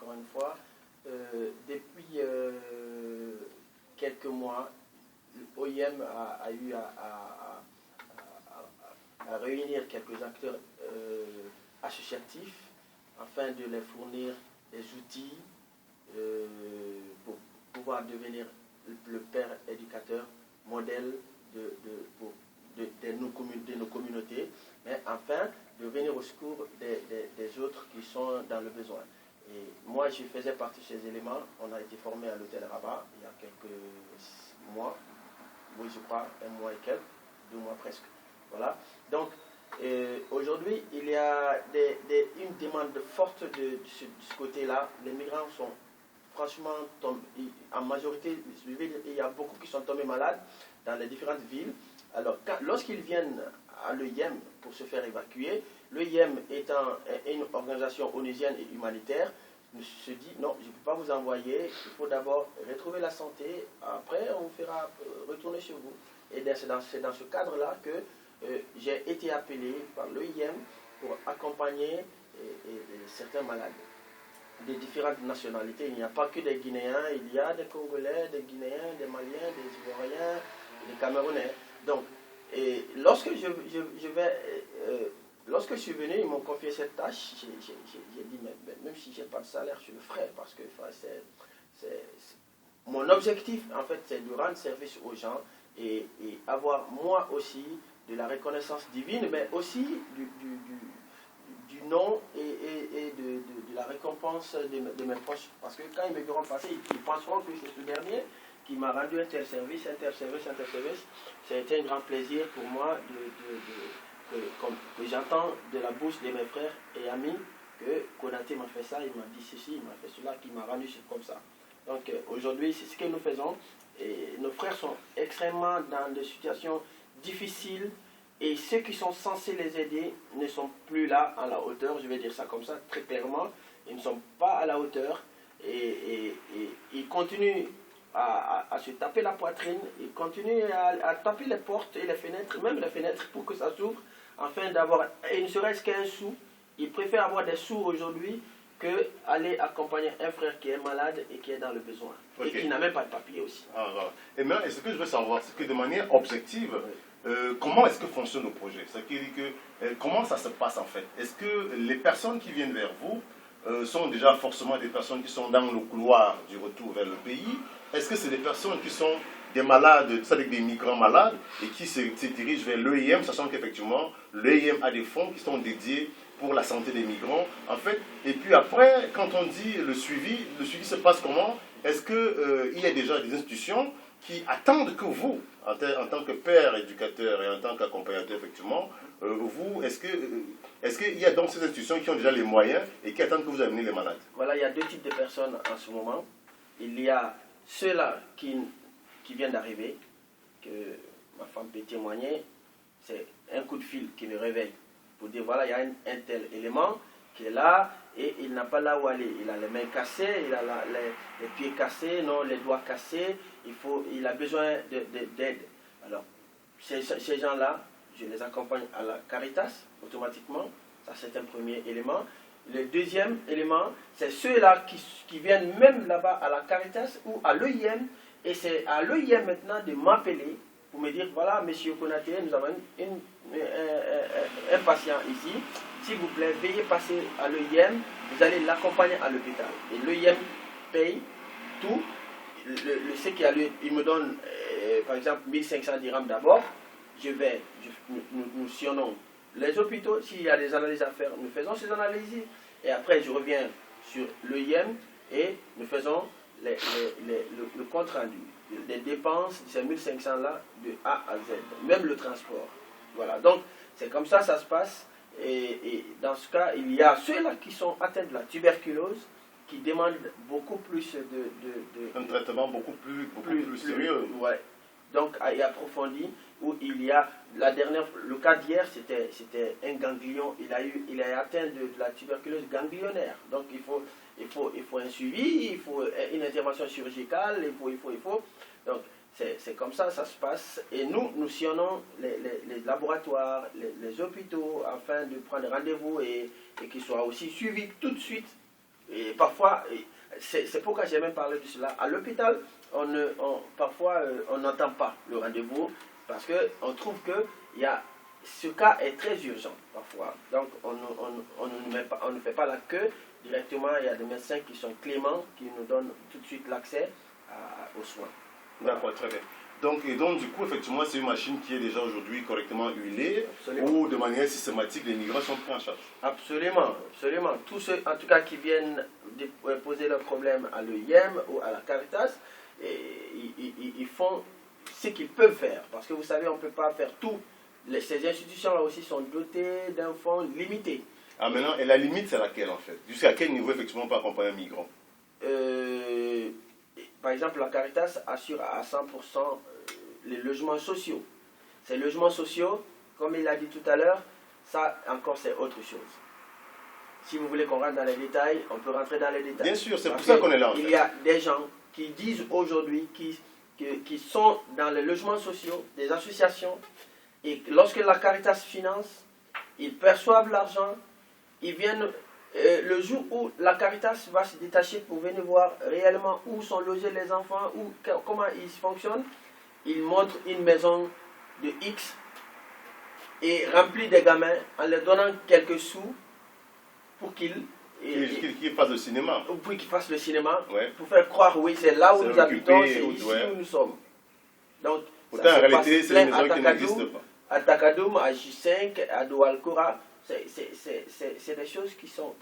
encore une fois. Depuis quelques mois, l'OIM a eu à réunir quelques acteurs associatifs afin de les fournir des outils pour pouvoir devenir le père éducateur modèle de nos communautés, mais enfin de venir au secours des autres qui sont dans le besoin. Et moi, je faisais partie de ces éléments. On a été formé à l'hôtel Rabat il y a quelques mois, oui, je crois, un mois et quelques, 2 mois presque. Voilà. Donc, aujourd'hui, il y a une demande forte de ce côté-là. Les migrants sont franchement en majorité, il y a beaucoup qui sont tombés malades dans les différentes villes. Alors, lorsqu'ils viennent à l'OIM pour se faire évacuer, l'OIM étant une organisation onusienne et humanitaire, se dit non, je ne peux pas vous envoyer, il faut d'abord retrouver la santé, après on vous fera retourner chez vous. Et c'est dans ce cadre-là que j'ai été appelé par l'OIM pour accompagner certains malades des différentes nationalités. Il n'y a pas que des Guinéens, il y a des Congolais, des Guinéens, des Maliens, des Ivoiriens, des Camerounais. Donc, lorsque lorsque je suis venu, ils m'ont confié cette tâche, j'ai dit, mais même si je n'ai pas de salaire, je le ferai, parce que mon objectif, en fait, c'est de rendre service aux gens et avoir, moi aussi, de la reconnaissance divine, mais aussi du nom et de la récompense de mes proches. Parce que quand ils me verront passer, ils penseront que c'est ce dernier qui m'a rendu un tel service. C'était un grand plaisir pour moi que j'entends de la bouche de mes frères et amis que Konaté m'a fait ça, il m'a dit ceci, il m'a fait cela, qui m'a rendu comme ça. Donc aujourd'hui, c'est ce que nous faisons. Et nos frères sont extrêmement dans des situations difficiles et ceux qui sont censés les aider ne sont plus là à la hauteur, je vais dire ça comme ça très clairement. Ils ne sont pas à la hauteur et ils continuent à se taper la poitrine, ils continuent à taper les portes et les fenêtres, même les fenêtres pour que ça s'ouvre, afin d'avoir, et ne serait-ce qu'un sou. Ils préfèrent avoir des sous aujourd'hui qu'aller accompagner un frère qui est malade et qui est dans le besoin. Okay. Et qui n'a même pas de papier aussi. Et maintenant, ce que je veux savoir, c'est que de manière objective, comment est-ce que fonctionne le projet? C'est-à-dire que, comment ça se passe en fait? Est-ce que les personnes qui viennent vers vous sont déjà forcément des personnes qui sont dans le couloir du retour vers le pays? Est-ce que c'est des personnes qui sont des malades, c'est-à-dire des migrants malades, et qui se dirigent vers l'OIM, sachant qu'effectivement, l'OIM a des fonds qui sont dédiés pour la santé des migrants, en fait. Et puis après, quand on dit le suivi se passe comment? Est-ce qu'il y a déjà des institutions qui attendent que vous, en tant que père éducateur et en tant qu'accompagnateur, effectivement, vous, est-ce qu'il y a donc ces institutions qui ont déjà les moyens et qui attendent que vous ameniez les malades? Voilà, il y a 2 types de personnes en ce moment. Il y a ceux-là qui viennent d'arriver, que ma femme peut témoigner, c'est un coup de fil qui me réveille pour dire voilà, il y a un tel élément qui est là et il n'a pas là où aller. Il a les mains cassées, il a les pieds cassés, non, les doigts cassés, il a besoin d'aide. Alors, ces gens-là, je les accompagne à la Caritas automatiquement, ça c'est un premier élément. Le deuxième élément, c'est ceux-là qui viennent même là-bas à la Caritas ou à l'OIM, et c'est à l'OIM maintenant de m'appeler pour me dire, voilà, monsieur Konaté, nous avons un patient ici, s'il vous plaît, veuillez passer à l'OIM, vous allez l'accompagner à l'hôpital. Et l'OIM paye tout, ce qui a lieu, il me donne, par exemple, 1500 dirhams d'abord, nous sillonnons les hôpitaux, s'il y a des analyses à faire, nous faisons ces analyses, et après je reviens sur l'OIM et nous faisons le compte rendu des dépenses de ces 1500 là de A à Z, même le transport. Voilà, donc c'est comme ça ça se passe. Et dans ce cas, il y a ceux-là qui sont atteints de la tuberculose qui demandent beaucoup plus un traitement beaucoup plus sérieux. Ouais. Donc et approfondi, où il y a le cas d'hier, c'était un ganglion, il a atteint de la tuberculose ganglionnaire. Donc il faut un suivi, il faut une intervention chirurgicale, il faut. Donc c'est comme ça se passe. Et nous sillonnons les laboratoires, les hôpitaux, afin de prendre rendez-vous et qu'ils soient aussi suivis tout de suite Et parfois, c'est pourquoi j'ai même parlé de cela. À l'hôpital, parfois, on n'entend pas le rendez-vous parce qu'on trouve que ce cas est très urgent parfois. Donc, on ne fait pas la queue. Directement, il y a des médecins qui sont cléments, qui nous donnent tout de suite l'accès aux soins. D'accord, très bien. Donc, du coup, effectivement, c'est une machine qui est déjà aujourd'hui correctement huilée, Absolument. où de manière systématique, les migrants sont pris en charge. Absolument, absolument. Tous ceux, en tout cas, qui viennent poser leurs problèmes à l'EIM ou à la Caritas, ils font ce qu'ils peuvent faire. Parce que vous savez, on ne peut pas faire tout. Ces institutions-là aussi sont dotées d'un fonds limité. Ah, maintenant, et la limite, c'est laquelle, en fait? Jusqu'à quel niveau, effectivement, on peut accompagner un migrant? Par exemple, la Caritas assure à 100% les logements sociaux. Ces logements sociaux, comme il l'a dit tout à l'heure, ça encore c'est autre chose. Si vous voulez qu'on rentre dans les détails, on peut rentrer dans les détails. Bien sûr, c'est pour ça qu'on est là. En fait. Il y a des gens qui disent aujourd'hui, qui sont dans les logements sociaux, des associations, et lorsque la Caritas finance, ils perçoivent l'argent, ils viennent... le jour où la Caritas va se détacher pour venir voir réellement où sont logés les enfants, comment ils fonctionnent, ils montrent une maison de X et remplit des gamins en leur donnant quelques sous pour qu'ils fassent le cinéma. Pour qu'ils fassent le cinéma, Ouais. pour faire croire, oui, c'est là où nous habitons, c'est ici où nous sommes. Donc, pourtant, en réalité, c'est une maison qui n'existe pas. À Takadoum, à J5, à Doualkora, c'est des choses qui sont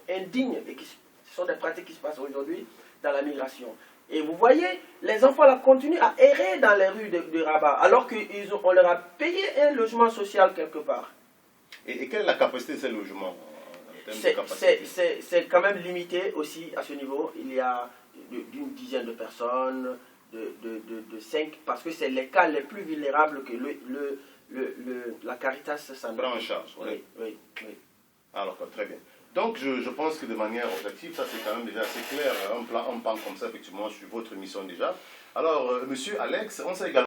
indignes et ce sont des pratiques qui se passent aujourd'hui dans la migration. Et vous voyez, les enfants là continuent à errer dans les rues de Rabat alors qu'on leur a payé un logement social quelque part. Et quelle est la capacité de ces logements en termes de capacité? C'est quand même limité aussi à ce niveau. Il y a d'une dizaine de personnes, de 5, parce que c'est les cas les plus vulnérables que la Caritas s'en prend en charge. Oui. Alors, très bien. Donc, je pense que de manière objective, ça c'est quand même déjà assez clair, un plan comme ça, effectivement, sur votre mission déjà. Alors, monsieur Alex, on sait également